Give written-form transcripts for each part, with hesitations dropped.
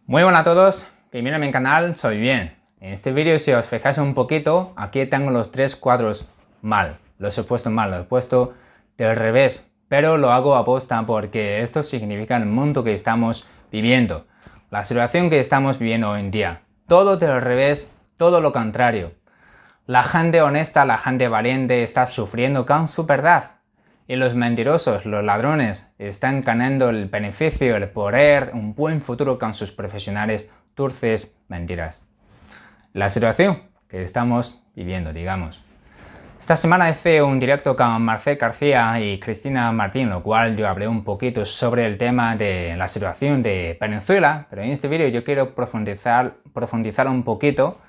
Muy buenas a todos, bienvenidos a mi canal, soy Bien. En este vídeo, si os fijáis un poquito, aquí tengo los tres cuadros mal. Los he puesto mal, los he puesto del revés, pero lo hago a posta porque esto significa el mundo que estamos viviendo, la situación que estamos viviendo hoy en día. Todo del revés, todo lo contrario. La gente honesta, la gente valiente está sufriendo con su verdad. Y los mentirosos, los ladrones, están ganando el beneficio, el poder, un buen futuro con sus profesionales dulces mentiras. La situación que estamos viviendo, digamos. Esta semana hice un directo con Marcel García y Cristina Martín, lo cual yo hablé un poquito sobre el tema de la situación de Venezuela, pero en este vídeo yo quiero profundizar un poquito.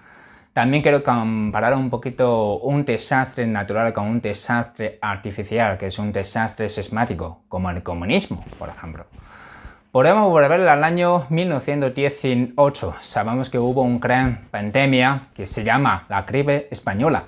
También quiero comparar un poquito un desastre natural con un desastre artificial, que es un desastre sistemático, como el comunismo, por ejemplo. Podemos volver al año 1918. Sabemos que hubo una gran pandemia que se llama la gripe española.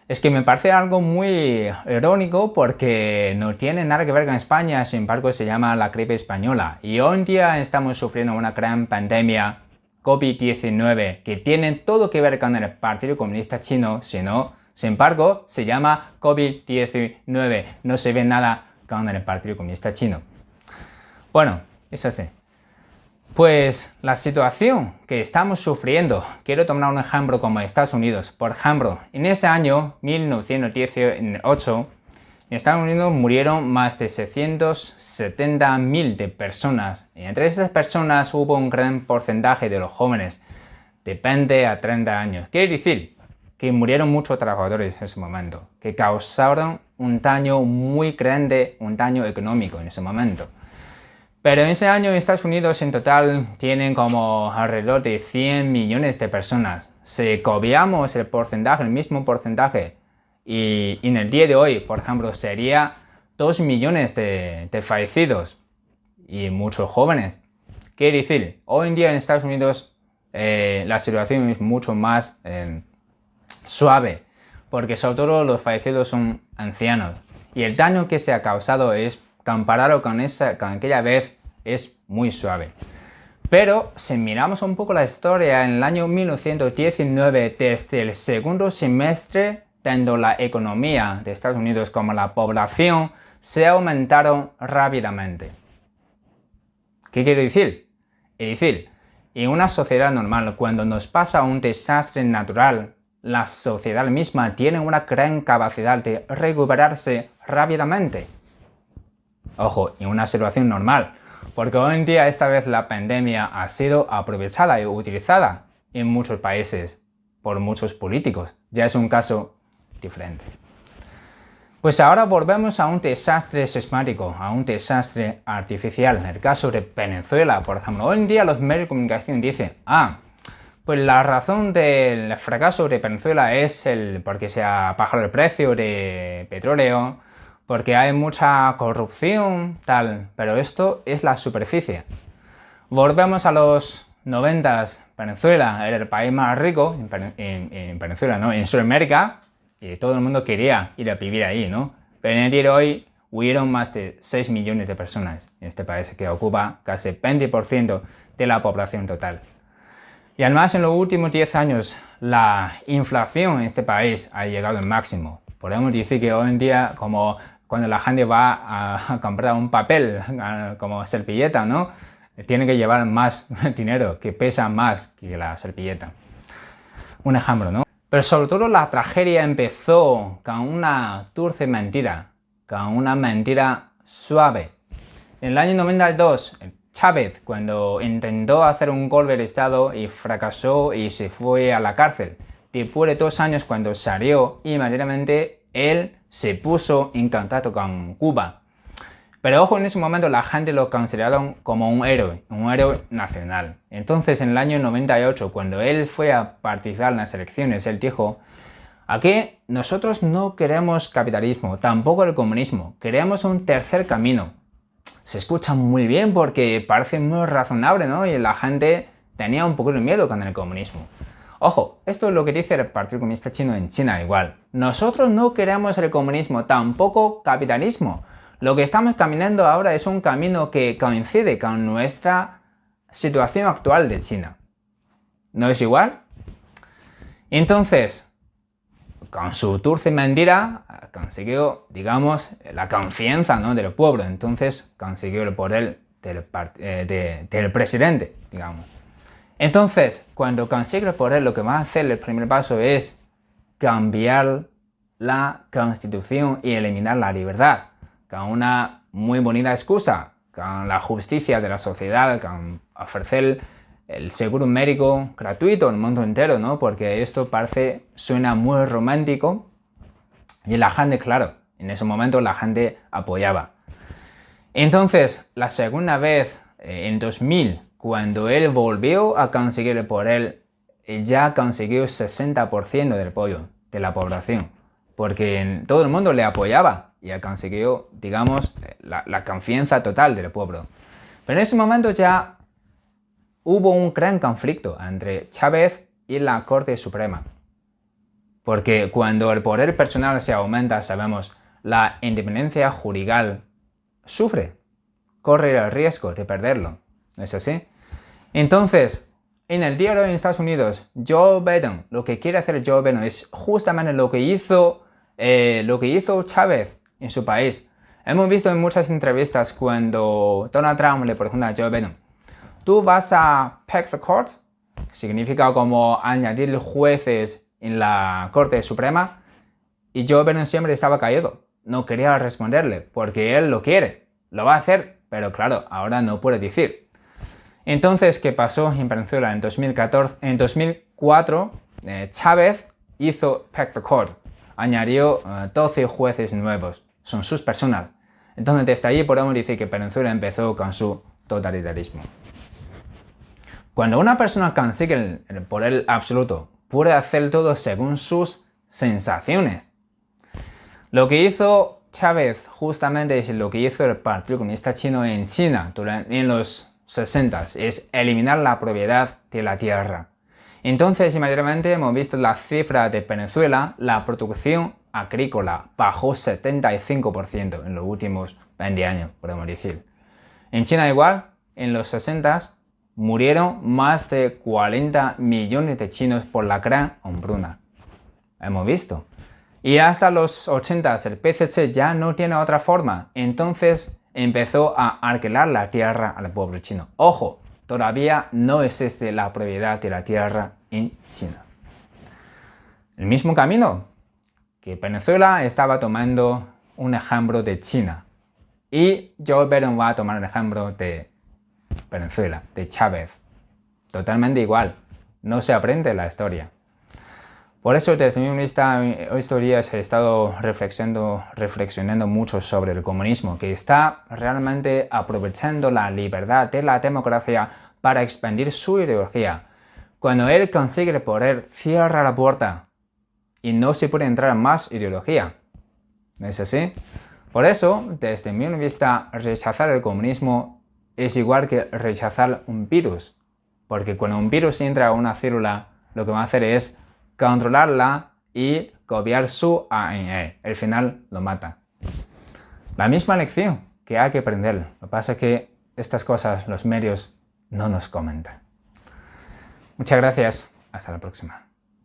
Es que me parece algo muy irónico porque no tiene nada que ver con España, sin embargo se llama la gripe española. Y hoy en día estamos sufriendo una gran pandemia COVID-19, que tiene todo que ver con el Partido Comunista Chino, sin embargo, se llama COVID-19, no se ve nada con el Partido Comunista Chino. Bueno, es así. Pues la situación que estamos sufriendo, quiero tomar un ejemplo como Estados Unidos. Por ejemplo, en ese año 1918, en Estados Unidos murieron más de 670.000 de personas. Y entre esas personas hubo un gran porcentaje de los jóvenes, de 20 a 30 años. Quiere decir que murieron muchos trabajadores en ese momento, que causaron un daño muy grande, un daño económico en ese momento. Pero en ese año en Estados Unidos en total tienen como alrededor de 100 millones de personas. Si copiamos el porcentaje, el mismo porcentaje, y en el día de hoy, por ejemplo, sería 2 millones de fallecidos y muchos jóvenes. Quiere decir, hoy en día en Estados Unidos la situación es mucho más suave, porque sobre todo los fallecidos son ancianos. Y el daño que se ha causado es, comparado con aquella vez, es muy suave. Pero si miramos un poco la historia, en el año 1919, desde el segundo semestre, tanto la economía de Estados Unidos como la población se aumentaron rápidamente. ¿Qué quiero decir? Es decir, en una sociedad normal, cuando nos pasa un desastre natural, la sociedad misma tiene una gran capacidad de recuperarse rápidamente. Ojo, en una situación normal, porque hoy en día esta vez la pandemia ha sido aprovechada y utilizada en muchos países por muchos políticos. Ya es un caso diferente. Pues ahora volvemos a un desastre sistemático, a un desastre artificial. En el caso de Venezuela, por ejemplo, hoy en día los medios de comunicación dicen, pues la razón del fracaso de Venezuela es porque se ha bajado el precio de petróleo, porque hay mucha corrupción, tal, pero esto es la superficie. Volvemos a los 90s, Venezuela era el país más rico, en Venezuela, ¿no? En Sudamérica, y todo el mundo quería ir a vivir ahí, ¿no? Pero en el día de hoy hubieron más de 6 millones de personas en este país, que ocupa casi 20% de la población total. Y además en los últimos 10 años la inflación en este país ha llegado al máximo. Podemos decir que hoy en día, como cuando la gente va a comprar un papel como servilleta, ¿no? Tiene que llevar más dinero, que pesa más que la servilleta. Un ejemplo, ¿no? Pero sobre todo la tragedia empezó con una dulce mentira, con una mentira suave. En el año 92, Chávez, cuando intentó hacer un golpe de Estado y fracasó y se fue a la cárcel. Después de 2 años, cuando salió, inmediatamente él se puso en contacto con Cuba. Pero ojo, en ese momento la gente lo consideraron como un héroe nacional. Entonces en el año 98, cuando él fue a participar en las elecciones, él dijo, aquí nosotros no queremos capitalismo, tampoco el comunismo, queremos un tercer camino. Se escucha muy bien porque parece muy razonable, ¿no? Y la gente tenía un poco de miedo con el comunismo. Ojo, esto es lo que dice el Partido Comunista Chino en China igual. Nosotros no queremos el comunismo, tampoco capitalismo. Lo que estamos caminando ahora es un camino que coincide con nuestra situación actual de China. ¿No es igual? Entonces, con su dulce mentira, consiguió, digamos, la confianza, ¿no?, del pueblo. Entonces, consiguió el poder del presidente, digamos. Entonces, cuando consigue el poder, lo que va a hacer el primer paso es cambiar la constitución y eliminar la libertad, con una muy bonita excusa, con la justicia de la sociedad, con ofrecer el seguro médico gratuito en el mundo entero, ¿no? Porque esto suena muy romántico y la gente, claro, en ese momento la gente apoyaba. Entonces, la segunda vez, en 2000, cuando él volvió a conseguir el poder, ya consiguió 60% del apoyo de la población, porque todo el mundo le apoyaba y ya consiguió, digamos, la confianza total del pueblo. Pero en ese momento ya hubo un gran conflicto entre Chávez y la Corte Suprema. Porque cuando el poder personal se aumenta, sabemos, la independencia jurídica corre el riesgo de perderlo. ¿No es así? Entonces, en el día de hoy en Estados Unidos, Joe Biden, lo que quiere hacer Joe Biden es justamente lo que hizo Chávez en su país. Hemos visto en muchas entrevistas cuando Donald Trump le pregunta a Joe Biden, ¿tú vas a pack the court? Significa como añadir jueces en la Corte Suprema. Y Joe Biden siempre estaba callado. No quería responderle porque él lo quiere. Lo va a hacer, pero claro, ahora no puede decir. Entonces, ¿qué pasó en Venezuela? En 2004, Chávez hizo pack the court. Añadió 12 jueces nuevos. Son sus personas. Entonces, desde allí podemos decir que Venezuela empezó con su totalitarismo. Cuando una persona consigue el poder absoluto, puede hacer todo según sus sensaciones. Lo que hizo Chávez justamente es lo que hizo el Partido Comunista Chino en China en los 60, es eliminar la propiedad de la tierra. Entonces, inmediatamente hemos visto la cifra de Venezuela, la producción agrícola bajó 75% en los últimos 20 años, podemos decir. En China igual, en los 60 murieron más de 40 millones de chinos por la gran hambruna. Hemos visto. Y hasta los 80 el PCC ya no tiene otra forma. Entonces empezó a alquilar la tierra al pueblo chino. Ojo, todavía no existe la propiedad de la tierra en China. El mismo camino que Venezuela estaba tomando un ejemplo de China. Y Joe Biden va a tomar el ejemplo de Venezuela, de Chávez. Totalmente igual. No se aprende la historia. Por eso, desde mi punto de vista, estos días he estado reflexionando mucho sobre el comunismo, que está realmente aprovechando la libertad de la democracia para expandir su ideología. Cuando él consigue el poder, cierra la puerta y no se puede entrar más ideología. ¿No es así? Por eso, desde mi punto de vista, rechazar el comunismo es igual que rechazar un virus. Porque cuando un virus entra a una célula, lo que va a hacer es controlarla y copiar su ADN. Al final lo mata. La misma lección que hay que aprender. Lo que pasa es que estas cosas los medios no nos comentan. Muchas gracias. Hasta la próxima.